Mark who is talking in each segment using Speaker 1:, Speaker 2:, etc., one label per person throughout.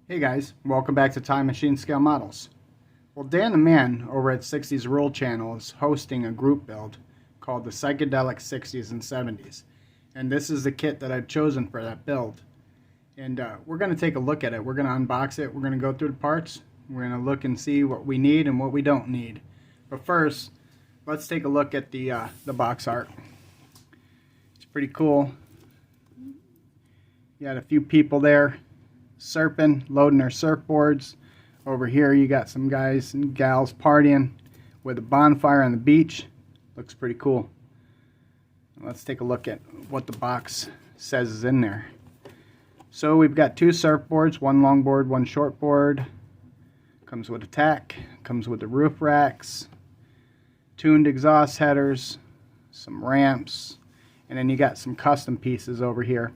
Speaker 1: Hey guys, welcome back to Time Machine Scale Models. Well, Dan the Man over at 60s Rule Channel is hosting a group build called the Psychedelic 60s and 70s. And this is the kit that I've chosen for that build. And we're going to take a look at it. We're going to unbox it. We're going to go through the parts. We're going to look and see what we need and what we don't need. But first, let's take a look at the box art. It's pretty cool. You got a few people there surfing, loading their surfboards. Over here you got some guys and gals partying with a bonfire on the beach. Looks pretty cool. Let's take a look at what the box says is in there. So we've got two surfboards, one longboard, one shortboard. Comes with a tack, comes with the roof racks, tuned exhaust headers, some ramps, and then you got some custom pieces over here.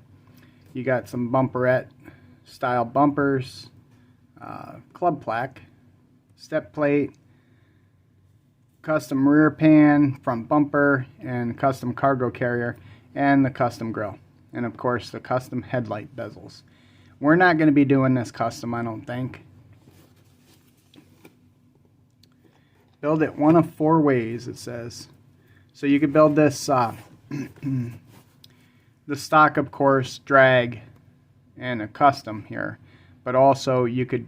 Speaker 1: You got some bumperette style bumpers, club plaque, step plate, custom rear pan, front bumper, and custom cargo carrier, and the custom grille, and of course the custom headlight bezels. We're not going to be doing this custom, I don't think. Build it one of 4 ways, it says. So you could build this the stock, of course, drag, and a custom here, but also you could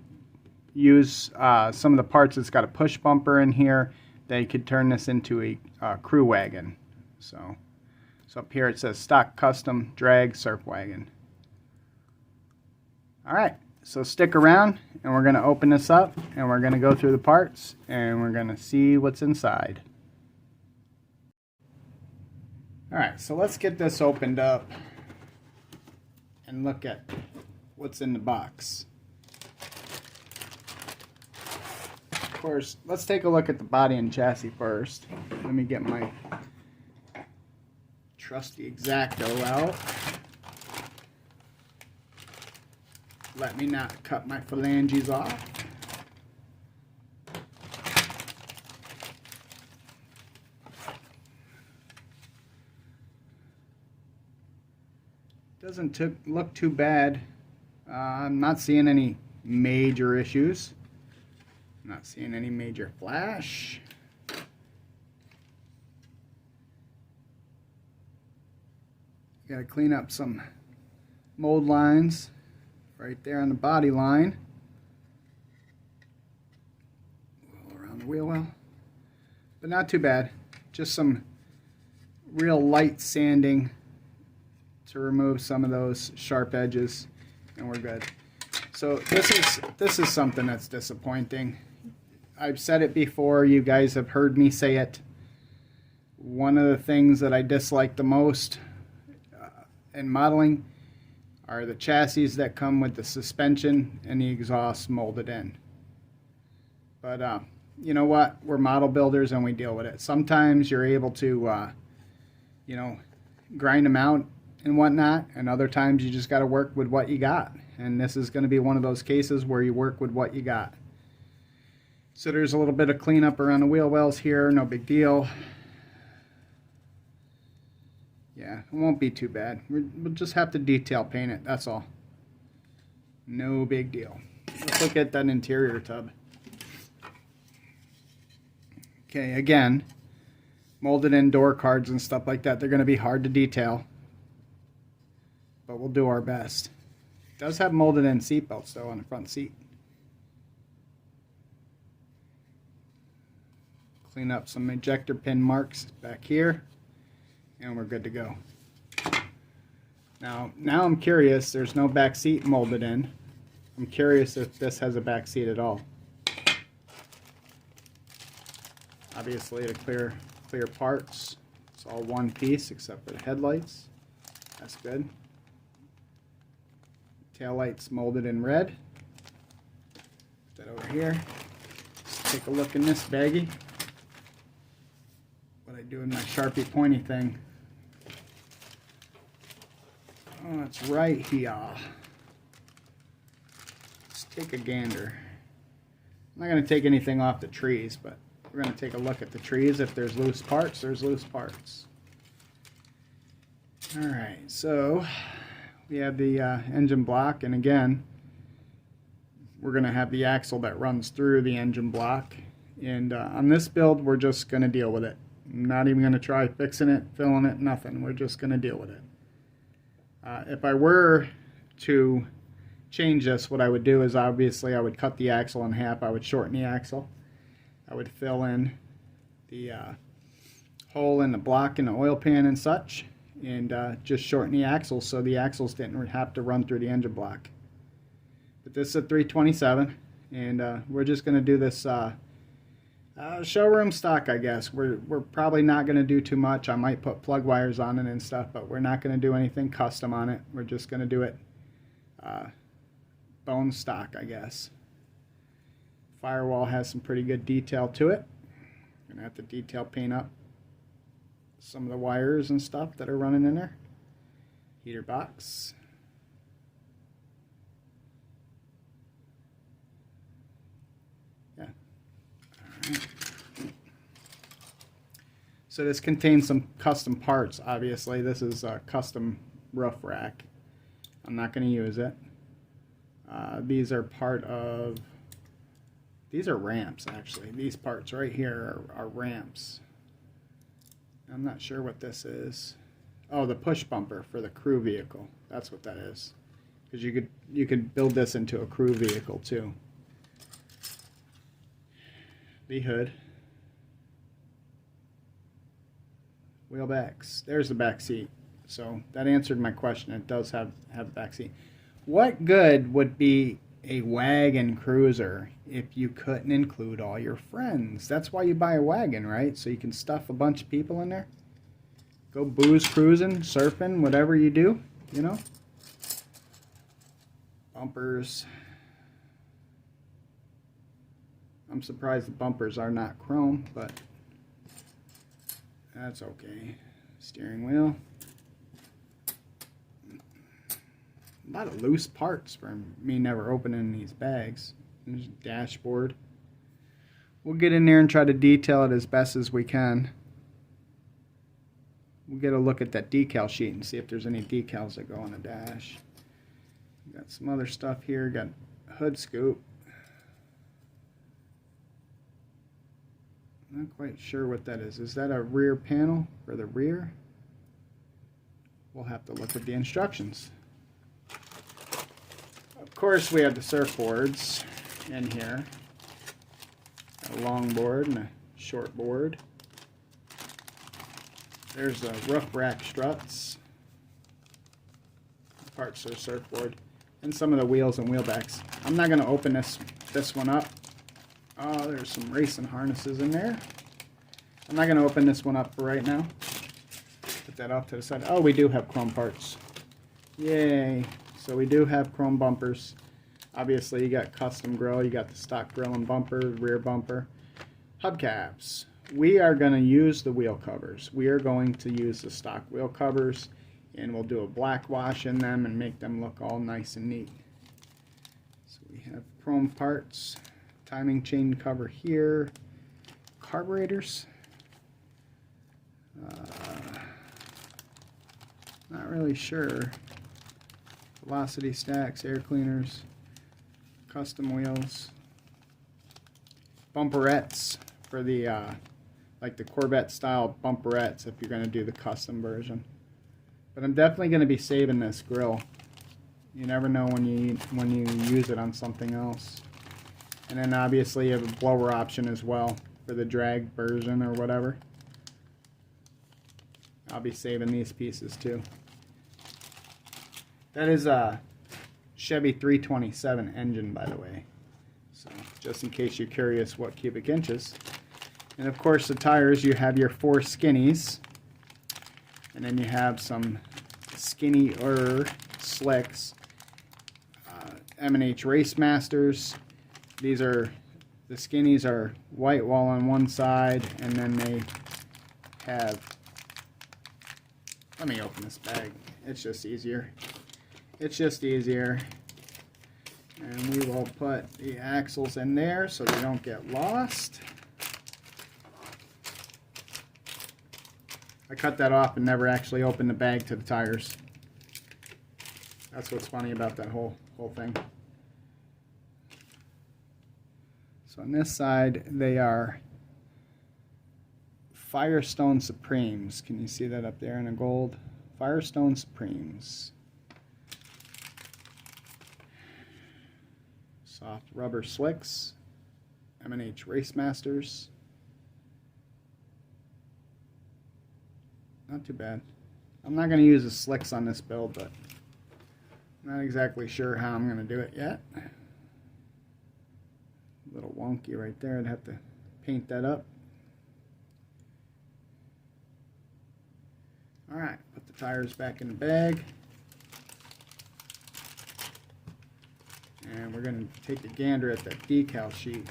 Speaker 1: use some of the parts. It's got a push bumper in here. They could turn this into a crew wagon. So up here it says stock custom drag surf wagon. Alright, so stick around and we're going to open this up and we're going to go through the parts and we're going to see what's inside. Alright, so let's get this opened up and look at what's in the box. Of course, let's take a look at the body and chassis first. Let me get my trusty X-Acto out. Let me not cut my phalanges off. Doesn't look too bad. I'm not seeing any major issues. I'm not seeing any major flash. Got to clean up some mold lines right there on the body line. All around the wheel well. But not too bad. Just some real light sanding to remove some of those sharp edges, and we're good. So this is something that's disappointing. I've said it before, you guys have heard me say it. One of the things that I dislike the most in modeling are the chassis that come with the suspension and the exhaust molded in. But you know what? We're model builders and we deal with it. Sometimes you're able to you know, grind them out and whatnot, and other times you just got to work with what you got, and this is going to be one of those cases where you work with what you got. So there's a little bit of cleanup around the wheel wells here, no big deal. Yeah, it won't be too bad. We'll just have to detail paint it, that's all. No big deal. Let's look at that interior tub. Okay, again, molded in door cards and stuff like that. They're going to be hard to detail, but we'll do our best. It does have molded in seat belts though on the front seat. Clean up some ejector pin marks back here and we're good to go. Now I'm curious, there's no back seat molded in. I'm curious if this has a back seat at all. Obviously the clear parts. It's all one piece except for the headlights. That's good. Tail lights molded in red. Put that over here. Let's take a look in this baggie. What I do with my Sharpie pointy thing. Oh, it's right here. Let's take a gander. I'm not going to take anything off the trees, but we're going to take a look at the trees. If there's loose parts, there's loose parts. Alright, so we have the engine block, and again, we're going to have the axle that runs through the engine block. And on this build, we're just going to deal with it. I'm not even going to try fixing it, filling it, nothing. We're just going to deal with it. If I were to change this, what I would do is obviously I would cut the axle in half. I would shorten the axle. I would fill in the hole in the block in the oil pan and such, and just shorten the axle so the axles didn't have to run through the engine block. But this is a 327, and we're just going to do this showroom stock, I guess. We're probably not going to do too much. I might put plug wires on it and stuff, but we're not going to do anything custom on it. We're just going to do it bone stock, I guess. Firewall has some pretty good detail to it. I'm going to have to detail paint up some of the wires and stuff that are running in there. Heater box. Yeah. All right. So this contains some custom parts, obviously. This is a custom roof rack. I'm not going to use it. These are part of... These are ramps, actually. These parts right here are ramps. I'm not sure what this is. Oh, the push bumper for the crew vehicle. That's what that is. Because you could build this into a crew vehicle too. The hood. Wheel backs. There's the back seat. So that answered my question. It does have a back seat. What good would be a wagon cruiser if you couldn't include all your friends? That's why you buy a wagon, right? So you can stuff a bunch of people in there. Go booze cruising, surfing, whatever you do, you know. Bumpers. I'm surprised the bumpers are not chrome, but that's okay. Steering wheel. A lot of loose parts for me never opening these bags. There's a dashboard. We'll get in there and try to detail it as best as we can. We'll get a look at that decal sheet and see if there's any decals that go on the dash. Got some other stuff here. Got a hood scoop. Not quite sure what that is. Is that a rear panel for the rear? We'll have to look at the instructions. Of course, we have the surfboards in here. A long board and a short board. There's the roof rack struts. Parts of the surfboard. And some of the wheels and wheel backs. I'm not going to open this one up. Oh, there's some racing harnesses in there. I'm not going to open this one up for right now. Put that off to the side. Oh, we do have chrome parts. Yay. So we do have chrome bumpers. Obviously, you got custom grill. You got the stock grill and bumper, rear bumper. Hubcaps. We are going to use the wheel covers. We are going to use the stock wheel covers, and we'll do a black wash in them and make them look all nice and neat. So we have chrome parts. Timing chain cover here. Carburetors. Not really sure. Velocity stacks, air cleaners, custom wheels. Bumperettes for the like the Corvette style bumperettes if you're going to do the custom version. But I'm definitely going to be saving this grill. You never know when you use it on something else. And then obviously you have a blower option as well for the drag version or whatever. I'll be saving these pieces too. That is a Chevy 327 engine, by the way. So just in case you're curious what cubic inches. And of course the tires, you have your 4 skinnies. And then you have some skinnier slicks. M&H Race Masters. These are, the skinnies are white wall on one side, and then they have, let me open this bag, it's just easier. It's just easier. And we will put the axles in there so they don't get lost. I cut that off and never actually opened the bag to the tires. That's what's funny about that whole thing. So on this side, they are Firestone Supremes. Can you see that up there in a gold? Firestone Supremes. Soft rubber slicks. M&H Race Masters. Not too bad. I'm not going to use the slicks on this build, but I'm not exactly sure how I'm going to do it yet. A little wonky right there. I'd have to paint that up. Alright, put the tires back in the bag. And we're going to take a gander at that decal sheet.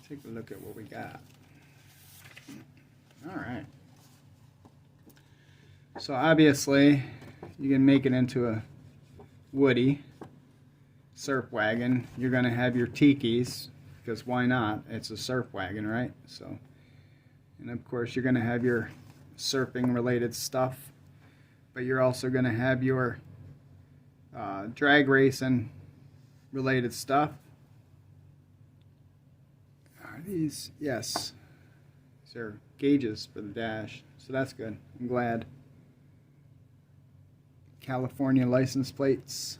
Speaker 1: Take a look at what we got. Alright. So obviously you can make it into a woody surf wagon. You're going to have your tikis, because why not? It's a surf wagon, right? So, and of course you're going to have your surfing related stuff, but you're also going to have your drag racing related stuff. Are these? Yes. These are gauges for the dash, so that's good. I'm glad. California license plates.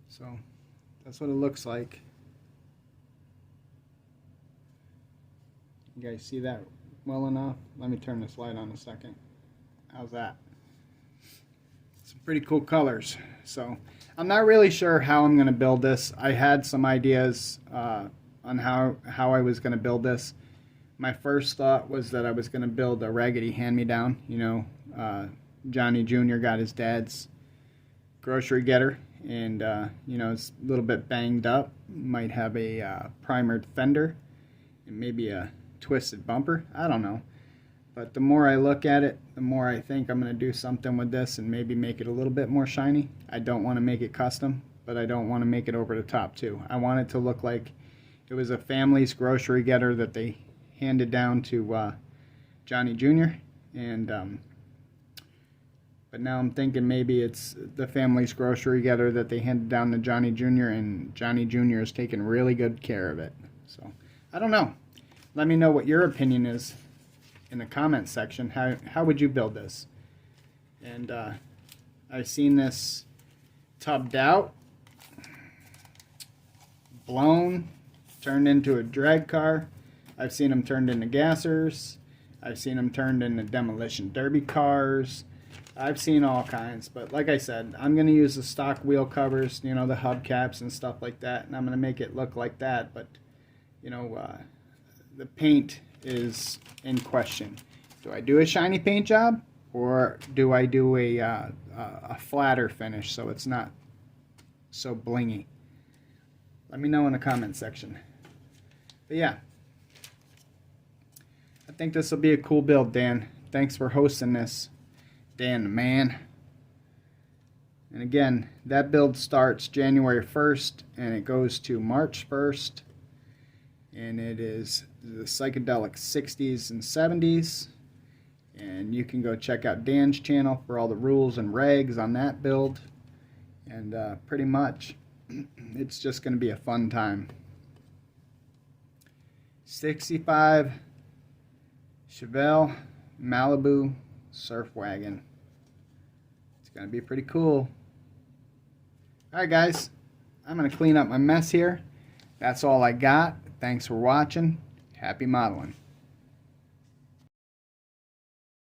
Speaker 1: So that's what it looks like. You guys see that well enough? Let me turn this light on a second. How's that? Some pretty cool colors. So I'm not really sure how I'm going to build this. I had some ideas on how I was going to build this. My first thought was that I was going to build a raggedy hand-me-down. You know, Johnny Jr. got his dad's grocery getter, and you know, it's a little bit banged up. Might have a primered fender and maybe a twisted bumper. I don't know. But the more I look at it, the more I think I'm going to do something with this and maybe make it a little bit more shiny. I don't want to make it custom, but I don't want to make it over the top too. I want it to look like it was a family's grocery getter that they handed down to Johnny Jr. And but now I'm thinking maybe it's the family's grocery getter that they handed down to Johnny Jr. and Johnny Jr. is taking really good care of it. So I don't know. Let me know what your opinion is in the comment section. How would you build this? And I've seen this tubbed out, blown, turned into a drag car. I've seen them turned into gassers. I've seen them turned into demolition derby cars. I've seen all kinds, but like I said, I'm going to use the stock wheel covers, you know, the hubcaps and stuff like that, and I'm going to make it look like that. But you know, the paint is in question. Do I do a shiny paint job, or do I do a flatter finish so it's not so blingy? Let me know in the comment section. But yeah, I think this will be a cool build, Dan. Thanks for hosting this, Dan the man. And again, that build starts January 1st and it goes to March 1st. And it is the Psychedelic 60s and 70s. And you can go check out Dan's channel for all the rules and regs on that build. And pretty much, it's just going to be a fun time. 65 Chevelle Malibu Surf Wagon. It's going to be pretty cool. Alright guys, I'm going to clean up my mess here. That's all I got. Thanks for watching. Happy modeling.